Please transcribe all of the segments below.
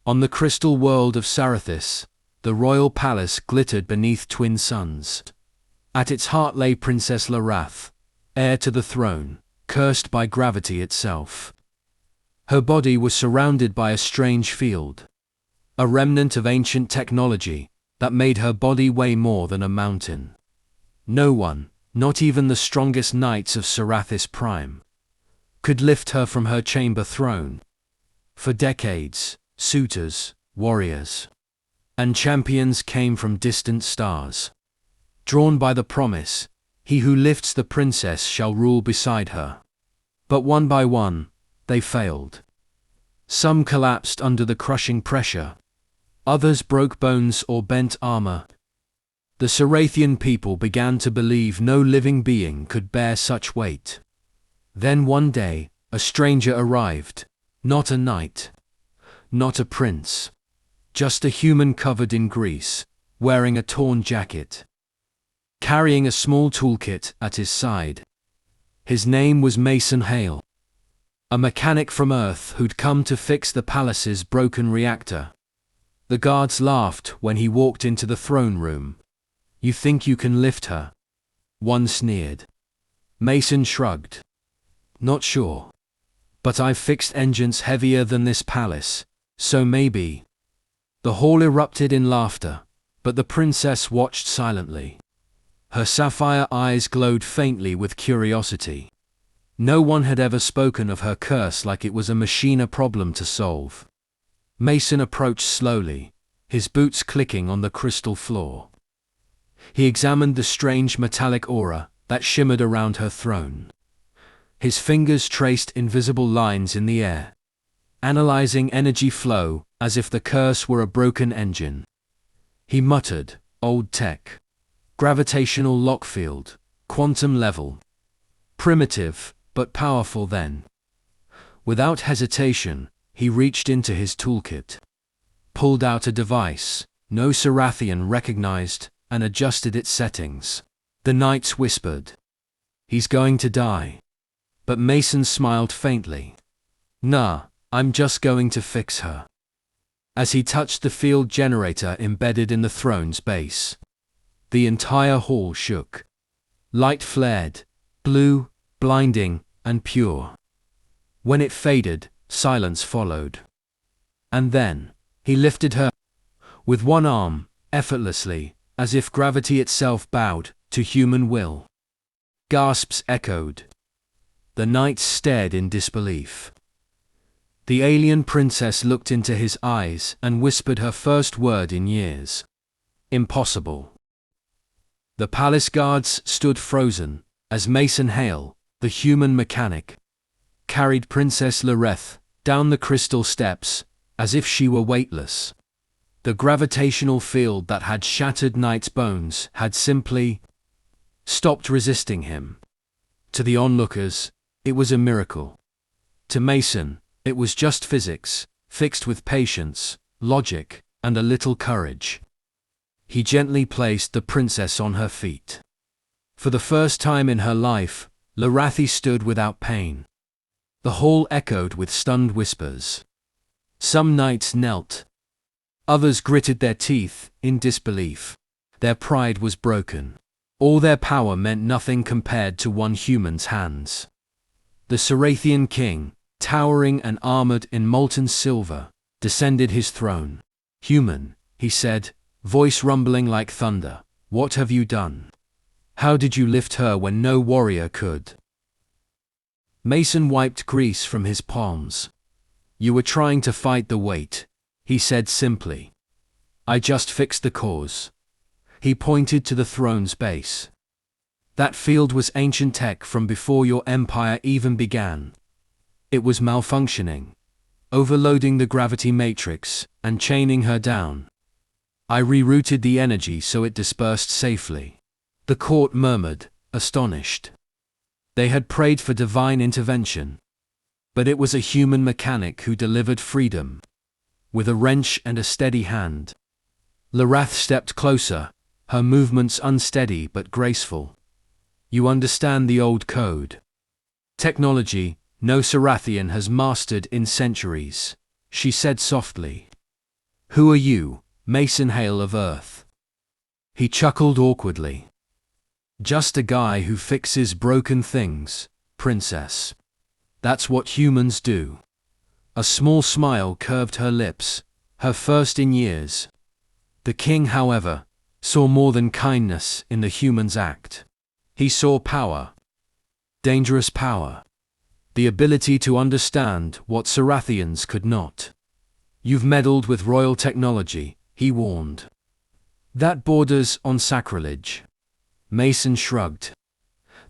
On the crystal world of Sarathis, the royal palace glittered beneath twin suns. At its heart lay Princess Larath, heir to the throne, cursed by gravity itself. Her body was surrounded by a strange field, a remnant of ancient technology that made her body weigh more than a mountain. No one, not even the strongest knights of Sarathis Prime, could lift her from her chamber throne. For decades, suitors, warriors, and champions came from distant stars. Drawn by the promise, he who lifts the princess shall rule beside her. But one by one, they failed. Some collapsed under the crushing pressure. Others broke bones or bent armor. The Sarathian people began to believe no living being could bear such weight. Then one day, a stranger arrived, not a knight, not a prince, just a human covered in grease, wearing a torn jacket, carrying a small toolkit at his side. His name was Mason Hale, a mechanic from Earth who'd come to fix the palace's broken reactor. The guards laughed when he walked into the throne room. "You think you can lift her?" one sneered. Mason shrugged. "Not sure. But I've fixed engines heavier than this palace, so maybe." The hall erupted in laughter, but the princess watched silently. Her sapphire eyes glowed faintly with curiosity. No one had ever spoken of her curse like it was a machine problem to solve. Mason approached slowly, his boots clicking on the crystal floor. He examined the strange metallic aura that shimmered around her throne. His fingers traced invisible lines in the air, analyzing energy flow as if the curse were a broken engine. He muttered, "Old tech. Gravitational lock field, quantum level. Primitive, but powerful then." Without hesitation, he reached into his toolkit, pulled out a device no Sarathian recognized, and adjusted its settings. The knights whispered, "He's going to die." But Mason smiled faintly. "Nah, I'm just going to fix her." As he touched the field generator embedded in the throne's base, the entire hall shook. Light flared, blue, blinding, and pure. When it faded, silence followed. And then, he lifted her with one arm, effortlessly, as if gravity itself bowed to human will. Gasps echoed. The knights stared in disbelief. The alien princess looked into his eyes and whispered her first word in years. "Impossible." The palace guards stood frozen, as Mason Hale, the human mechanic, carried Princess Larath down the crystal steps, as if she were weightless. The gravitational field that had shattered Knight's bones had simply stopped resisting him. To the onlookers, it was a miracle. To Mason, it was just physics, fixed with patience, logic, and a little courage. He gently placed the princess on her feet. For the first time in her life, Larathi stood without pain. The hall echoed with stunned whispers. Some knights knelt. Others gritted their teeth in disbelief. Their pride was broken. All their power meant nothing compared to one human's hands. The Sarathian king, towering and armored in molten silver, descended his throne. "Human," he said, voice rumbling like thunder, "what have you done? How did you lift her when no warrior could?" Mason wiped grease from his palms. "You were trying to fight the weight," he said simply. "I just fixed the cause." He pointed to the throne's base. That field was ancient tech from before your empire even began. It was malfunctioning, overloading the gravity matrix and chaining her down. I rerouted the energy so it dispersed safely. The court murmured, astonished. They had prayed for divine intervention. But it was a human mechanic who delivered freedom. With a wrench and a steady hand. Larath stepped closer, her movements unsteady but graceful. "You understand the old code. Technology no Sarathian has mastered in centuries," she said softly. Who are you, Mason Hale of Earth? He chuckled awkwardly. Just a guy who fixes broken things, princess. That's what humans do. A small smile curved her lips, her first in years. The king, however, saw more than kindness in the human's act. He saw power. Dangerous power. The ability to understand what Sarathians could not. You've meddled with royal technology, he warned. That borders on sacrilege. Mason shrugged.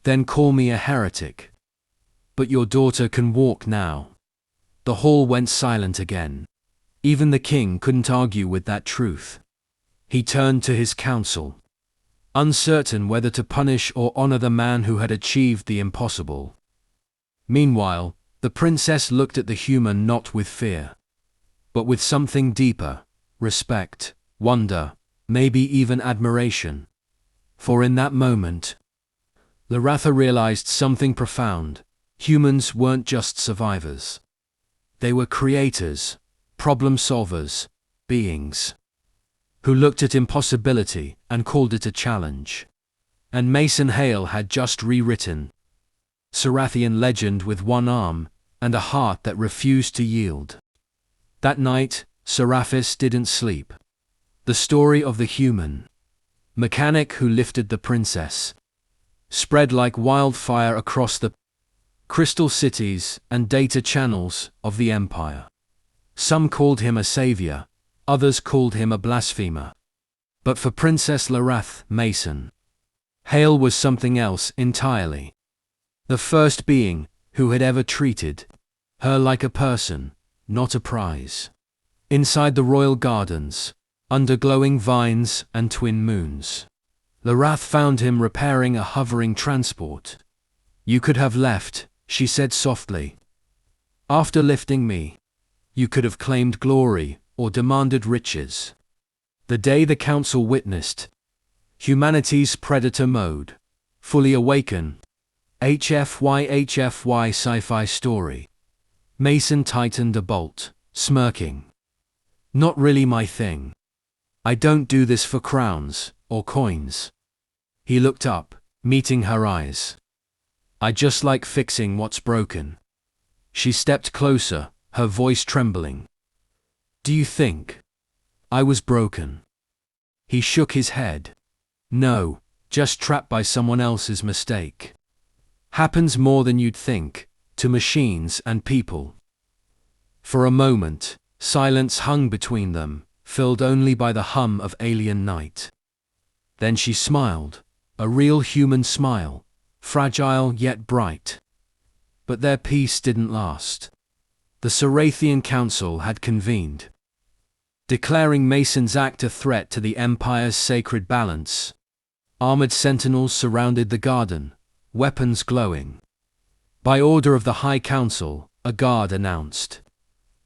Then call me a heretic. But your daughter can walk now. The hall went silent again. Even the king couldn't argue with that truth. He turned to his council, uncertain whether to punish or honor the man who had achieved the impossible. Meanwhile, the princess looked at the human not with fear, but with something deeper, respect, wonder, maybe even admiration. For in that moment, Laratha realized something profound. Humans weren't just survivors. They were creators, problem solvers, beings who looked at impossibility and called it a challenge. And Mason Hale had just rewritten Sarathian legend with one arm and a heart that refused to yield. That night, Seraphis didn't sleep. The story of the human mechanic who lifted the princess spread like wildfire across the crystal cities and data channels of the empire. Some called him a savior, others called him a blasphemer. But for Princess Larath, Mason Hale was something else entirely. The first being who had ever treated her like a person, not a prize. Inside the royal gardens, under glowing vines and twin moons, Larath found him repairing a hovering transport. You could have left, she said softly. After lifting me, you could have claimed glory or demanded riches. The day the council witnessed humanity's predator mode fully awaken. HFY sci-fi story. Mason tightened a bolt, smirking. Not really my thing. I don't do this for crowns or coins. He looked up, meeting her eyes. I just like fixing what's broken. She stepped closer, her voice trembling. Do you think I was broken? He shook his head. No, just trapped by someone else's mistake. Happens more than you'd think, to machines and people. For a moment, silence hung between them, filled only by the hum of alien night. Then she smiled, a real human smile, fragile yet bright. But their peace didn't last. The Sarathian Council had convened, declaring Mason's act a threat to the Empire's sacred balance. Armored sentinels surrounded the garden, weapons glowing. By order of the High Council, a guard announced,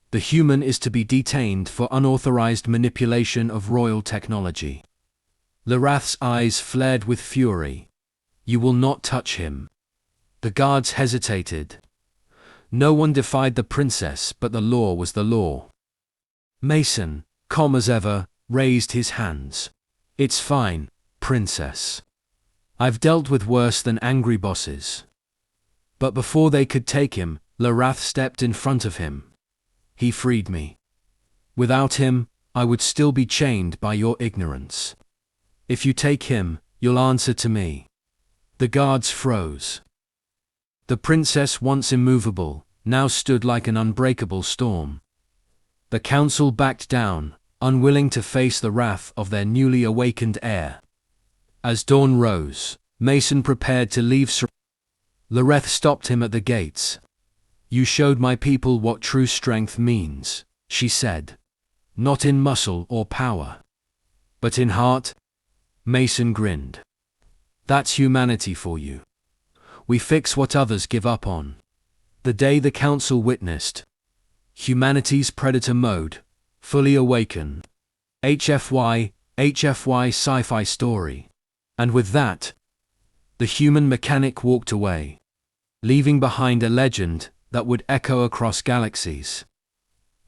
the human is to be detained for unauthorized manipulation of royal technology. Larath's eyes flared with fury. You will not touch him. The guards hesitated. No one defied the princess, but the law was the law. Mason, calm as ever, raised his hands. It's fine, princess. I've dealt with worse than angry bosses. But before they could take him, Larath stepped in front of him. He freed me. Without him, I would still be chained by your ignorance. If you take him, you'll answer to me. The guards froze. The princess, once immovable, now stood like an unbreakable storm. The council backed down, unwilling to face the wrath of their newly awakened heir. As dawn rose, Mason prepared to leave. Larath stopped him at the gates. You showed my people what true strength means, she said. Not in muscle or power, but in heart. Mason grinned. That's humanity for you. We fix what others give up on. The day the council witnessed humanity's predator mode fully awaken. HFY sci-fi story. And with that, the human mechanic walked away, leaving behind a legend that would echo across galaxies.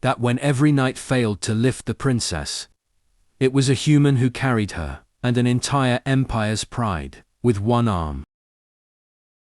that when every knight failed to lift the princess, it was a human who carried her, and an entire empire's pride, with one arm.